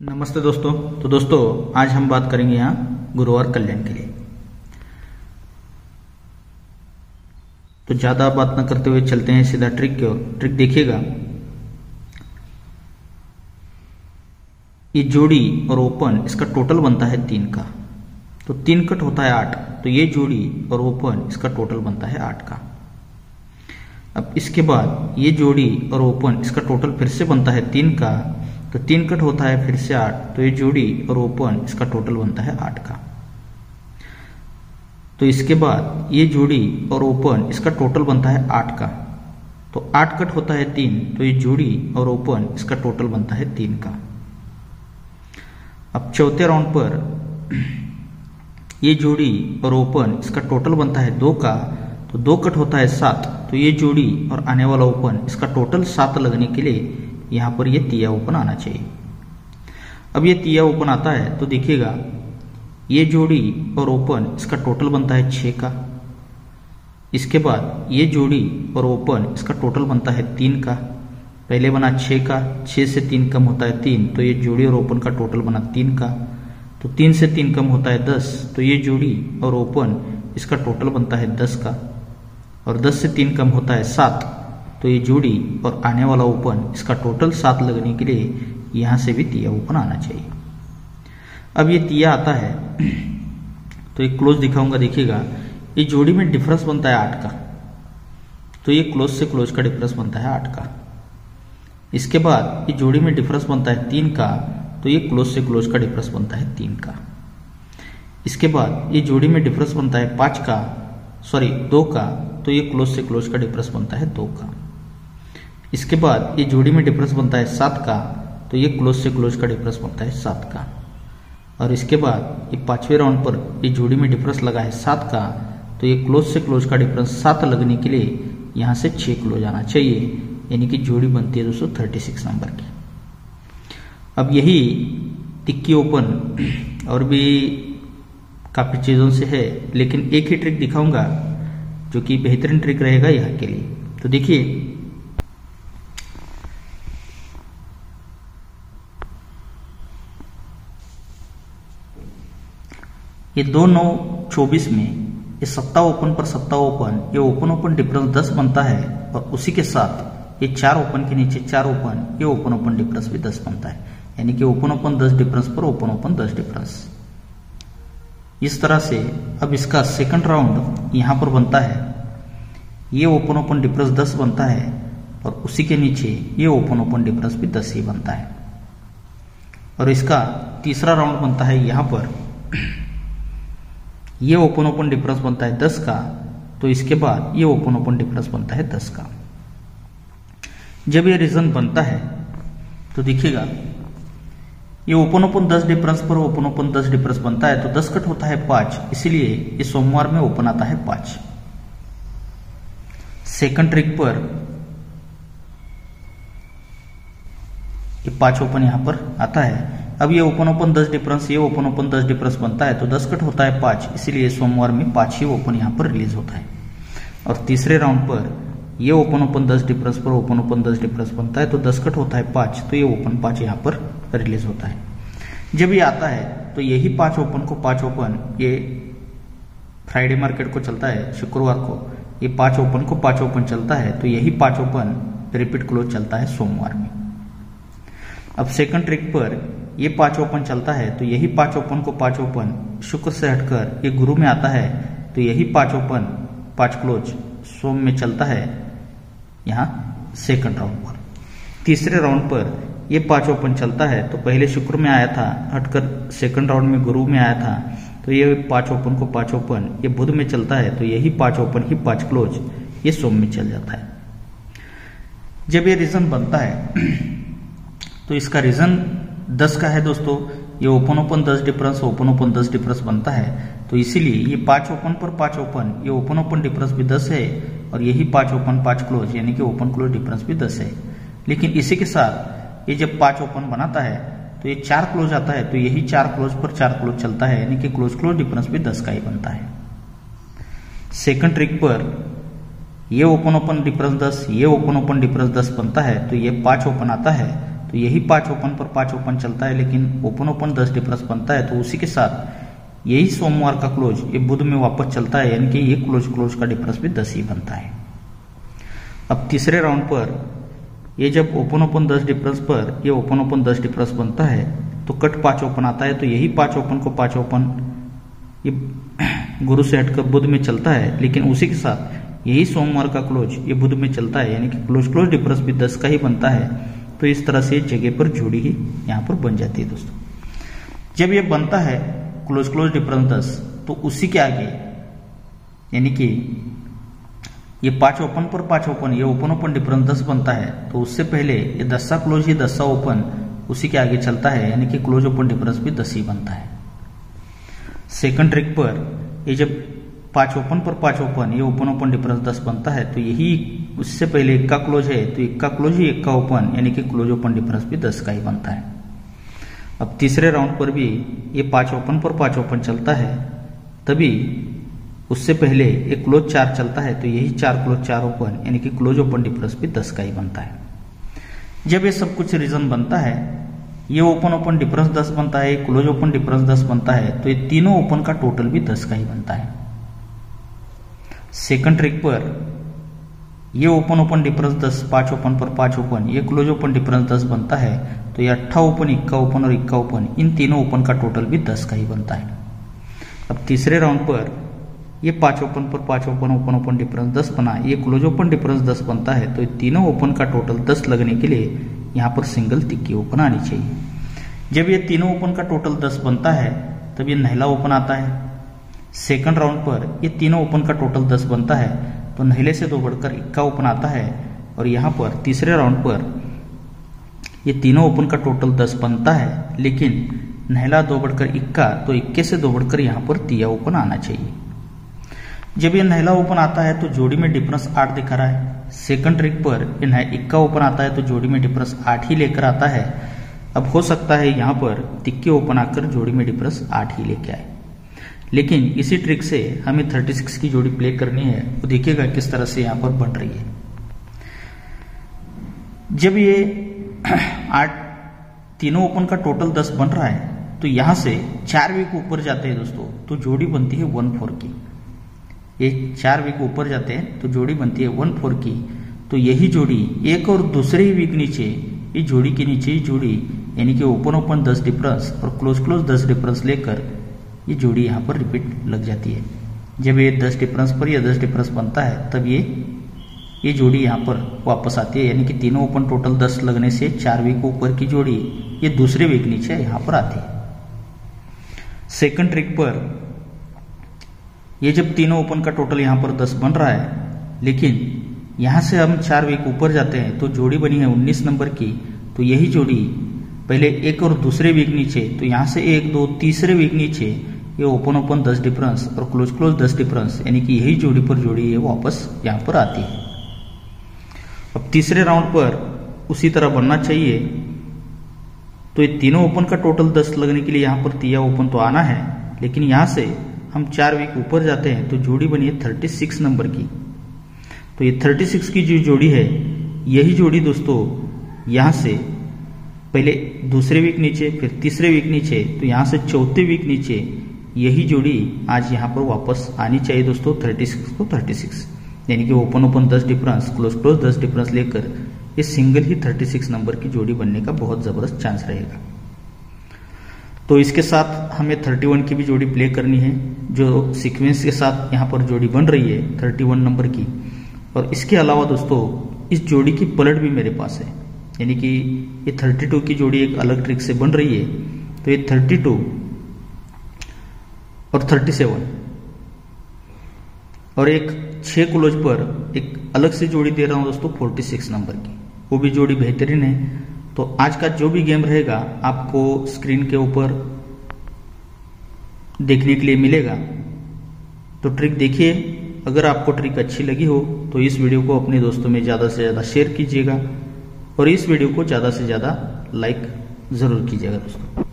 नमस्ते दोस्तों। तो दोस्तों आज हम बात करेंगे यहाँ गुरुवार कल्याण के लिए। तो ज़्यादा बात न करते हुए चलते हैं सीधा ट्रिक की ओर। ट्रिक देखिएगा, ये जोड़ी और ओपन इसका टोटल बनता है 3 का। तो 3 कट होता है 8, तो ये जोड़ी और ओपन इसका टोटल बनता है 8 का। अब इसके बाद ये जोड़ी और ओपन इसका टोटल फिर से बनता है 3 का, तो 3 कट होता है फिर से 8, तो ये जोड़ी और ओपन इसका टोटल बनता है 8 का। तो इसके बाद ये जोड़ी और ओपन इसका टोटल बनता है 8 का। तो 8 कट होता है 3, तो ये जोड़ी और ओपन इसका टोटल बनता है 3 का। अब चौथे राउंड पर ये जोड़ी और ओपन इसका टोटल बनता है 2 का। तो 2 कट होता है 7, तो ये जोड़ी और आने वाला ओपन इसका टोटल 7 लगने के लिए यहाँ पर ये तिया ओपन आना चाहिए। अब ये तिया ओपन आता है तो देखिएगा, ये जोड़ी और ओपन इसका टोटल बनता है 6 का। इसके बाद ये जोड़ी और ओपन इसका टोटल बनता है 3 का। पहले बना 6 का, 6 से 3 कम होता है 3, तो ये जोड़ी और ओपन का टोटल बना 3 का। तो 3 से 3 कम होता है 10, तो ये जोड़ी और ओपन इसका टोटल बनता है 10 का। और 10 से 3 कम होता है 7, तो ये जोड़ी और आने वाला ओपन इसका टोटल 7 लगने के लिए यहाँ से भी तिया ओपन आना चाहिए। अब ये तिया आता है तो ये क्लोज दिखाऊंगा, देखिएगा ये जोड़ी में डिफरेंस बनता है 8 का। तो ये क्लोज से क्लोज का डिफरेंस बनता है 8 का। इसके बाद ये जोड़ी में डिफरेंस बनता है 3 का, तो ये क्लोज से क्लोज का डिफरेंस बनता है 3 का। इसके बाद ये जोड़ी में डिफरेंस बनता है 2 का, तो ये क्लोज से क्लोज का डिफरेंस बनता है 2 का। इसके बाद ये जोड़ी में डिफरेंस बनता है 7 का, तो ये क्लोज से क्लोज का डिफरेंस बनता है 7 का। और इसके बाद ये 5वें राउंड पर ये जोड़ी में डिफरेंस लगा है 7 का, तो ये क्लोज से क्लोज का डिफरेंस 7 लगने के लिए यहाँ से 6 क्लोज आना चाहिए, यानी कि जोड़ी बनती है दोस्तों 36 नंबर की। अब यही टिक्की ओपन और भी काफ़ी चीज़ों से है, लेकिन एक ही ट्रिक दिखाऊंगा जो कि बेहतरीन ट्रिक रहेगा यहाँ के लिए। तो देखिए, ये 2-9-24 में ये 7 ओपन पर 7 ओपन, ये ओपन ओपन डिफरेंस 10 बनता है। और उसी के साथ ये 4 ओपन के नीचे 4 ओपन, ये ओपन ओपन डिफरेंस भी 10 बनता है, यानी कि ओपन ओपन 10 डिफरेंस पर ओपन ओपन 10 डिफरेंस। इस तरह से अब इसका सेकंड राउंड यहाँ पर बनता है, ये ओपन ओपन डिफरेंस 10 बनता है और उसी के नीचे ये ओपन ओपन डिफरेंस भी 10 ही बनता है। और इसका तीसरा राउंड बनता है यहाँ पर, ये ओपन ओपन डिफरेंस बनता है 10 का, तो इसके बाद ये ओपन ओपन डिफरेंस बनता है 10 का। जब ये रीजन बनता है तो देखिएगा, ये ओपन ओपन 10 डिफरेंस पर ओपन ओपन 10 डिफरेंस बनता है, तो 10 कट होता है 5, इसलिए ये सोमवार में ओपन आता है 5। सेकंड ट्रिक पर ये 5 ओपन यहां पर आता है। अब ये ओपन ओपन 10 डिफरेंस, ये ओपन ओपन 10 डिफरेंस बनता है, तो 10 कट होता है 5, इसलिए सोमवार में 5 ही ओपन यहां पर रिलीज होता है। और तीसरे राउंड पर ये ओपन ओपन 10 डिफरेंस पर ओपन ओपन 10 डिफरेंस बनता है, तो 10 कट होता है 5, तो ये ओपन 5 यहाँ पर रिलीज होता है। जब ये आता है तो यही 5 ओपन को 5 ओपन, ये फ्राइडे मार्केट को चलता है शुक्रवार को, ये 5 ओपन को 5 ओपन चलता है, तो यही 5 ओपन रिपीट क्लोज चलता है सोमवार में। अब सेकंड ट्रिक पर ये 5 ओपन चलता है, तो यही 5 ओपन को 5 ओपन शुक्र से हटकर ये गुरु में आता है, तो यही 5 ओपन 5 क्लोज सोम में चलता है यहाँ सेकंड राउंड पर। तीसरे राउंड पर ये 5 ओपन चलता है, तो पहले शुक्र में आया था, हटकर सेकंड राउंड में गुरु में आया था, तो ये 5 ओपन को 5 ओपन ये बुध में चलता है, तो यही 5 ओपन ही 5 क्लोज ये सोम में चल जाता है। जब ये रीजन बनता है तो इसका रीजन 10 का है दोस्तों। ये open open 10 difference open open 10 difference बनता है, तो इसीलिए ये 5 ओपन पर 5 ओपन, ये ओपन ओपन डिफरेंस भी 10 है, और यही 5 ओपन 5 क्लोज, यानी कि ओपन क्लोज डिफरेंस भी 10 है। लेकिन इसी के साथ ये जब 5 ओपन बनाता है तो ये 4 क्लोज आता है, तो यही 4 क्लोज पर 4 क्लोज चलता है, यानी कि क्लोज क्लोज डिफरेंस भी 10 का ही बनता है। सेकंड ट्रिक पर ये ओपन ओपन डिफरेंस 10, ये ओपन ओपन डिफरेंस 10 बनता है, तो ये 5 ओपन आता है, तो तो यही 5 ओपन पर 5 ओपन चलता है, लेकिन ओपन ओपन 10 डिफरेंस बनता है, तो उसी के साथ यही सोमवार का क्लोज ये बुध में वापस चलता है, यानी कि ये क्लोज का डिफरेंस भी 10 ही बनता है। अब तीसरे राउंड पर ये जब ओपन ओपन 10 डिफरेंस पर ये ओपन ओपन 10 डिफरेंस बनता है तो कट 5 ओपन आता है, तो यही 5 ओपन को 5 ओपन ये गुरु से हटकर बुध में चलता है, लेकिन उसी के साथ यही सोमवार का क्लोज ये बुध में चलता है, यानी कि क्लोज डिफरेंस भी 10 का ही बनता है। तो इस तरह से जगह पर जोड़ी ही यहाँ पर बन जाती है दोस्तों। जब ये बनता है क्लोज डिफरेंस 10, तो उसी के आगे यानी कि ये 5 ओपन पर 5 ओपन ये ओपन ओपन डिफरेंस 10 बनता है, तो उससे पहले ये 10सा क्लोज ही 10सा ओपन उसी के आगे चलता है, यानी कि क्लोज ओपन डिफरेंस भी 10 ही बनता है। सेकंड ट्रिक पर ये जब 5 ओपन पर 5 ओपन ये ओपन ओपन डिफरेंस 10 बनता है, तो यही उससे पहले इक्का क्लोज है, तो इक्का क्लोज ही इक्का ओपन यानी कि क्लोज ओपन डिफरेंस भी 10 का ही बनता है। अब तीसरे राउंड पर भी ये 5 ओपन पर 5 ओपन चलता है, तभी उससे पहले एक क्लोज 4 चलता है, तो यही 4 क्लोज 4 ओपन यानी कि क्लोज ओपन डिफरेंस भी 10 का ही बनता है। जब ये सब कुछ रीजन बनता है, ये ओपन ओपन डिफरेंस 10 बनता है, क्लोज ओपन डिफरेंस 10 बनता है, तो ये तीनों ओपन का टोटल भी 10 का ही बनता है। सेकंड ट्रिक पर ये ओपन ओपन डिफरेंस 10 5 ओपन पर 5 ओपन ये क्लोज ओपन डिफरेंस 10 बनता है, तो ये 8 ओपन इक्का ओपन और इक्का ओपन इन तीनों ओपन का टोटल भी 10 का ही बनता है। अब तीसरे राउंड पर ये 5 ओपन पर 5 ओपन ओपन ओपन डिफरेंस 10 बना, ये क्लोज ओपन डिफरेंस 10 बनता है, तो ये तीनों ओपन का टोटल 10 लगने के लिए यहाँ पर सिंगल तिक्की ओपन आनी चाहिए। जब ये तीनों ओपन का टोटल 10 बनता है, तब ये नहला ओपन आता है। सेकंड राउंड पर ये तीनों ओपन का टोटल 10 बनता है, तो नहले से 2 बढ़कर इक्का ओपन आता है, और यहाँ पर तीसरे राउंड पर ये तीनों ओपन का टोटल 10 बनता है, लेकिन नहला 2 बढ़कर इक्का, तो इक्के से 2 बढ़कर यहाँ पर तिया ओपन आना चाहिए। जब ये नहला ओपन आता है तो जोड़ी में डिफरेंस 8 दिखा रहा है। सेकंड ट्रिक पर ये इक्का ओपन आता है तो जोड़ी में डिफरेंस 8 ही लेकर आता है। अब हो सकता है यहाँ पर तिक्के ओपन आकर जोड़ी में डिफरेंस 8 ही लेके आए, लेकिन इसी ट्रिक से हमें 36 की जोड़ी प्ले करनी है, तो देखिएगा किस तरह से यहाँ पर बन रही है। जब ये 8 तीनों ओपन का टोटल 10 बन रहा है, तो यहाँ से 4 वीक ऊपर जाते हैं दोस्तों, तो जोड़ी बनती है 1-4 की। ये 4 वीक ऊपर जाते हैं तो जोड़ी बनती है 1-4 की, तो यही जोड़ी एक और दूसरे ही वीक नीचे ये जोड़ी के नीचे ही जोड़ी यानी कि ओपन ओपन 10 डिफरेंस और क्लोज 10 डिफरेंस लेकर ये जोड़ी यहाँ पर रिपीट लग जाती है। जब ये 10 डिफरेंस पर या 10 डिफरेंस बनता है, तब ये जोड़ी यहाँ पर वापस आती है, यानी कि तीनों ओपन टोटल 10 लगने से 4 वीक ऊपर की जोड़ी ये दूसरे वीक नीचे यहाँ पर आती है। सेकंड ट्रिक पर ये जब तीनों ओपन का टोटल यहाँ पर 10 बन रहा है, लेकिन यहाँ से हम 4 वीक ऊपर जाते हैं तो जोड़ी बनी है 19 नंबर की, तो यही जोड़ी पहले एक और दूसरे वीक नीचे, तो यहाँ से 1 2 तीसरे वीक नीचे ये ओपन ओपन 10 डिफरेंस और क्लोज 10 डिफरेंस यानी कि यही जोड़ी पर जोड़ी ये वापस यहाँ पर आती है। अब तीसरे राउंड पर उसी तरह बनना चाहिए, तो ये तीनों ओपन का टोटल 10 लगने के लिए यहाँ पर तिया ओपन तो आना है, लेकिन यहाँ से हम 4 वीक ऊपर जाते हैं तो जोड़ी बनी है 36 नंबर की। तो ये 36 की जो जोड़ी है, यही जोड़ी दोस्तों यहाँ से पहले दूसरे वीक नीचे, फिर तीसरे वीक नीचे, तो यहाँ से चौथे वीक नीचे यही जोड़ी आज यहाँ पर वापस आनी चाहिए दोस्तों 36 को 36, यानी कि open open 10 difference close 10 difference लेकर ये सिंगल ही 36 नंबर की जोड़ी बनने का बहुत जबरदस्त चांस रहेगा। तो इसके साथ हमें 31 की भी जोड़ी प्ले करनी है, जो सीक्वेंस के साथ यहाँ पर जोड़ी बन रही है 31 नंबर की। और इसके अलावा दोस्तों इस जोड़ी की पलट भी मेरे पास है, यानी कि ये 32 की जोड़ी एक अलग ट्रिक से बन रही है, तो ये 32 और 37 और एक 6 क्लोज पर एक अलग से जोड़ी दे रहा हूं दोस्तों 46 नंबर की, वो भी जोड़ी बेहतरीन है। तो आज का जो भी गेम रहेगा आपको स्क्रीन के ऊपर देखने के लिए मिलेगा, तो ट्रिक देखिए। अगर आपको ट्रिक अच्छी लगी हो तो इस वीडियो को अपने दोस्तों में ज़्यादा से ज़्यादा शेयर कीजिएगा और इस वीडियो को ज़्यादा से ज़्यादा लाइक ज़रूर कीजिएगा दोस्तों।